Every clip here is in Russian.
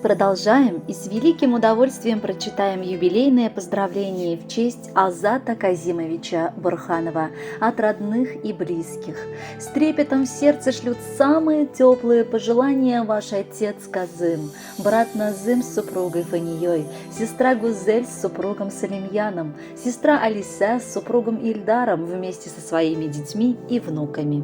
продолжаем и с великим удовольствием прочитаем юбилейное поздравление в честь Азата Казимовича Бурханова от родных и близких. С трепетом в сердце шлют самые теплые пожелания ваш отец Казым, брат Назым с супругой Фанией, сестра Гузель с супругом Салимьяном, сестра Алиса с супругом Ильдаром вместе со своими детьми и внуками.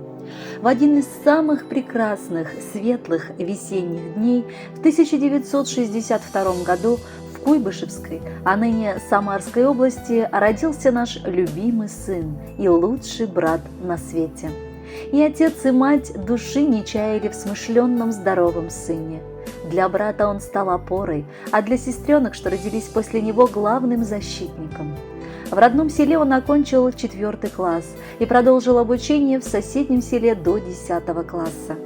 В один из самых прекрасных, светлых весенних дней в 1962 году в Куйбышевской, а ныне Самарской области, родился наш любимый сын и лучший брат на свете. И отец, и мать души не чаяли в смышленном здоровом сыне. Для брата он стал опорой, а для сестренок, что родились после него, главным защитником. В родном селе он окончил 4 класс и продолжил обучение в соседнем селе до 10 класса.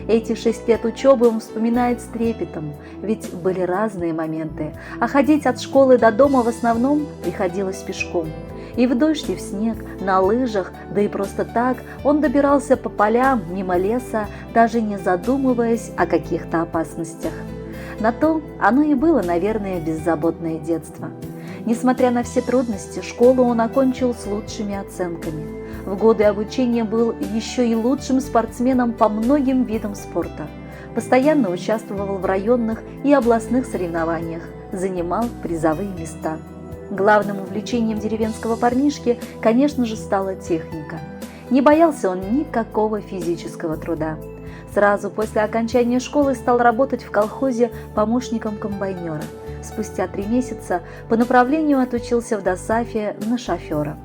Эти 6 лет учебы он вспоминает с трепетом, ведь были разные моменты, а ходить от школы до дома в основном приходилось пешком. И в дождь, и в снег, на лыжах, да и просто так он добирался по полям, мимо леса, даже не задумываясь о каких-то опасностях. На то оно и было, наверное, беззаботное детство. Несмотря на все трудности, школу он окончил с лучшими оценками. В годы обучения был еще и лучшим спортсменом по многим видам спорта. Постоянно участвовал в районных и областных соревнованиях, занимал призовые места. Главным увлечением деревенского парнишки, конечно же, стала техника. Не боялся он никакого физического труда. Сразу после окончания школы стал работать в колхозе помощником комбайнера. Спустя 3 месяца по направлению отучился в Досафе на шофера.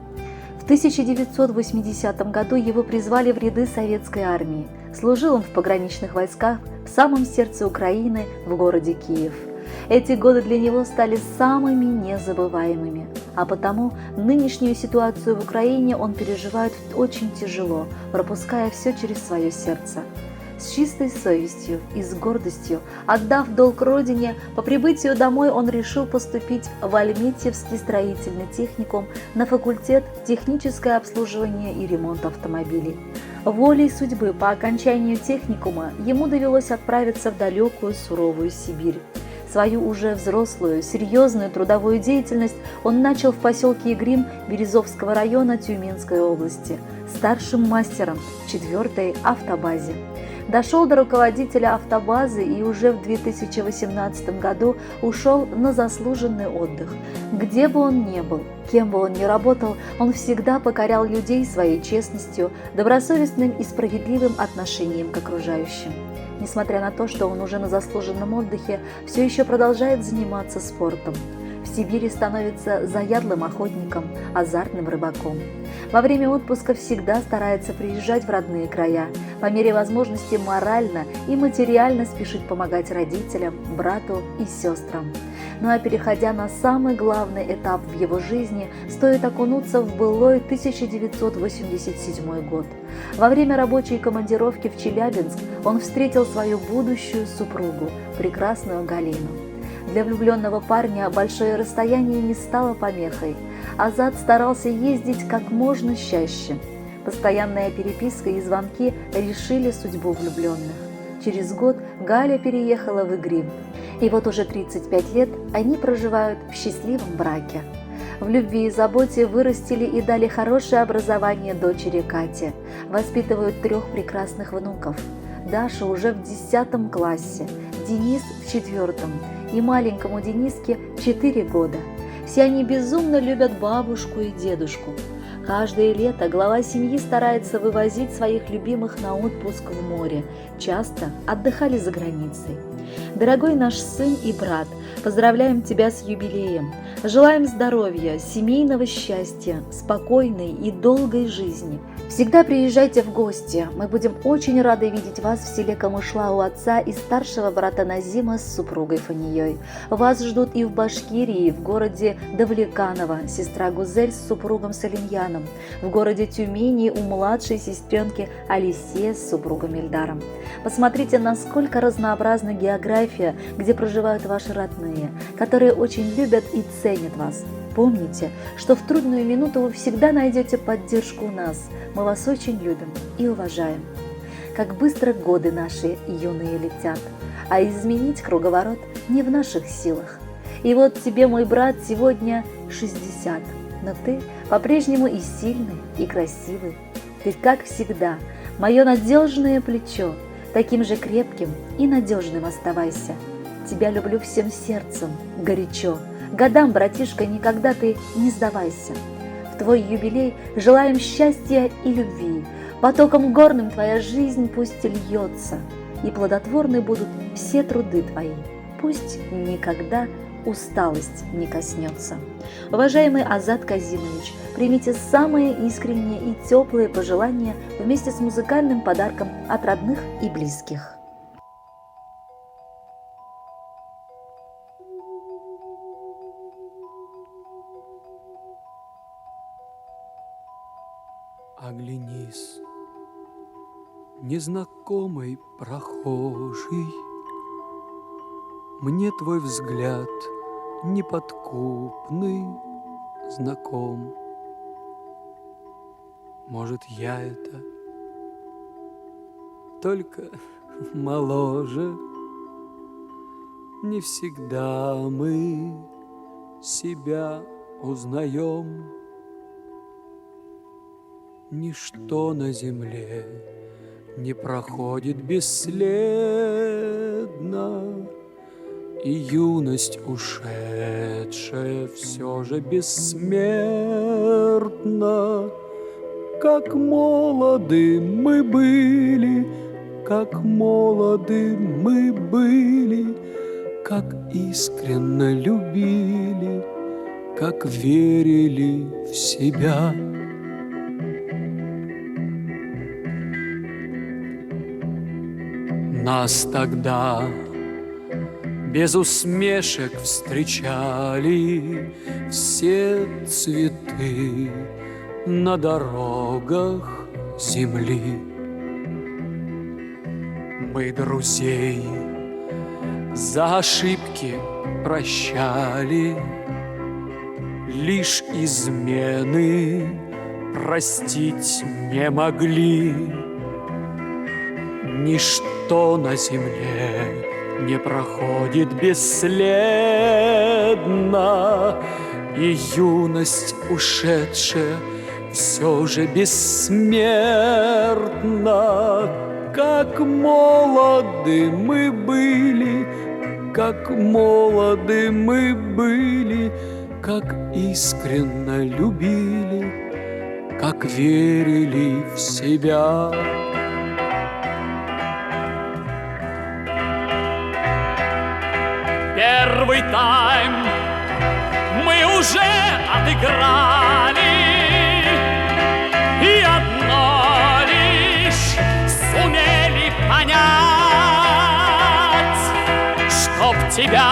В 1980 году его призвали в ряды советской армии. Служил он в пограничных войсках в самом сердце Украины, в городе Киев. Эти годы для него стали самыми незабываемыми, а потому нынешнюю ситуацию в Украине он переживает очень тяжело, пропуская все через свое сердце. С чистой совестью и с гордостью, отдав долг родине, по прибытию домой он решил поступить в Альметьевский строительный техникум на факультет техническое обслуживание и ремонт автомобилей. Волей судьбы по окончанию техникума ему довелось отправиться в далекую суровую Сибирь. Свою уже взрослую, серьезную трудовую деятельность он начал в поселке Игрим Березовского района Тюменской области, старшим мастером в 4-й автобазе. Дошел до руководителя автобазы и уже в 2018 году ушел на заслуженный отдых. Где бы он ни был, кем бы он ни работал, он всегда покорял людей своей честностью, добросовестным и справедливым отношением к окружающим. Несмотря на то, что он уже на заслуженном отдыхе, все еще продолжает заниматься спортом. В Сибири становится заядлым охотником, азартным рыбаком. Во время отпуска всегда старается приезжать в родные края, по мере возможности морально и материально спешить помогать родителям, брату и сестрам. Ну а переходя на самый главный этап в его жизни, стоит окунуться в былой 1987 год. Во время рабочей командировки в Челябинск он встретил свою будущую супругу, прекрасную Галину. Для влюбленного парня большое расстояние не стало помехой. Азат старался ездить как можно чаще. Постоянная переписка и звонки решили судьбу влюбленных. Через год Галя переехала в Игрим. И вот уже 35 лет они проживают в счастливом браке. В любви и заботе вырастили и дали хорошее образование дочери Кате. Воспитывают 3 прекрасных внуков. Даша уже в 10 классе, Денис в 4 и маленькому Дениске 4 года. Все они безумно любят бабушку и дедушку. Каждое лето глава семьи старается вывозить своих любимых на отпуск в море. Часто отдыхали за границей. Дорогой наш сын и брат, поздравляем тебя с юбилеем. Желаем здоровья, семейного счастья, спокойной и долгой жизни. Всегда приезжайте в гости. Мы будем очень рады видеть вас в селе Камышла у отца и старшего брата Назима с супругой Фанией. Вас ждут и в Башкирии, в городе Давлеканово, сестра Гузель с супругом Салимьяном, в городе Тюмени у младшей сестренки Алисе с супругом Ильдаром. Посмотрите, насколько разнообразна география, где проживают ваши родные, которые очень любят и ценят вас. Помните, что в трудную минуту вы всегда найдете поддержку у нас. Мы вас очень любим и уважаем. Как быстро годы наши юные летят, а изменить круговорот не в наших силах. И вот тебе, мой брат, сегодня 60, но ты по-прежнему и сильный, и красивый. Ты, как всегда, мое надежное плечо, таким же крепким и надежным оставайся. Тебя люблю всем сердцем, горячо. Годам, братишка, никогда ты не сдавайся. В твой юбилей желаем счастья и любви. Потоком горным твоя жизнь пусть льется, и плодотворны будут все труды твои. Пусть никогда усталость не коснется. Уважаемый Азат Казимович, примите самые искренние и теплые пожелания вместе с музыкальным подарком от родных и близких. Оглянись, незнакомый прохожий, мне твой взгляд неподкупный знаком. Может, я это только моложе. Не всегда мы себя узнаем. Ничто на земле не проходит бесследно, и юность ушедшая все же бессмертна. Как молоды мы были, как молоды мы были, как искренно любили, как верили в себя. Нас тогда без усмешек встречали все цветы на дорогах земли. Мы друзей за ошибки прощали, лишь измены простить не могли. Ничто на земле не проходит бесследно, и юность ушедшая все же бессмертна. Как молоды мы были, как молоды мы были, как искренно любили, как верили в себя. Первый тайм мы уже отыграли, и одно лишь сумели понять, чтоб тебя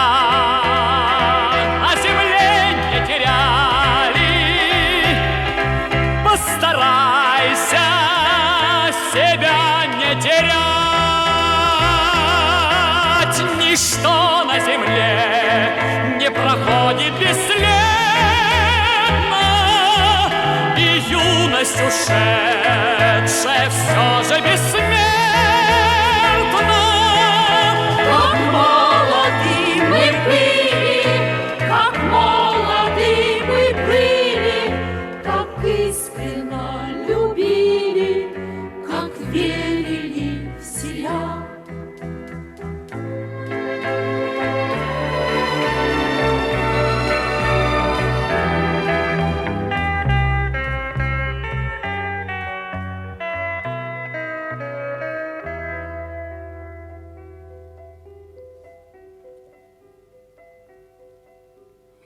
на земле не теряли. Постарайся себя не терять. Ничто на земле не проходит бесследно, и юность ушедшая все же бессмертна. Как молоды мы были, как молоды мы были, как искренно любили, как верили в себя.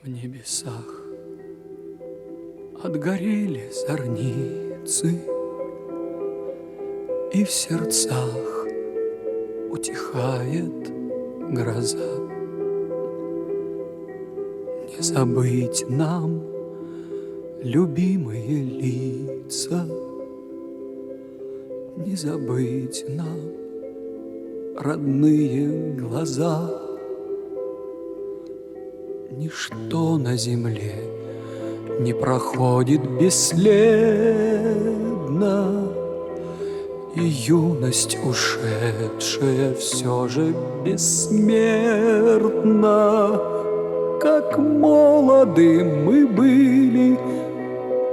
В небесах отгорели зорницы, и в сердцах утихает гроза. Не забыть нам любимые лица, не забыть нам родные глаза. Ничто на земле не проходит бесследно, И юность ушедшая все же бессмертна. Как молоды мы были,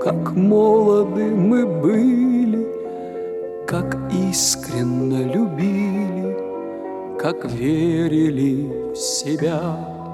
как молоды мы были, как искренно любили, как верили в себя.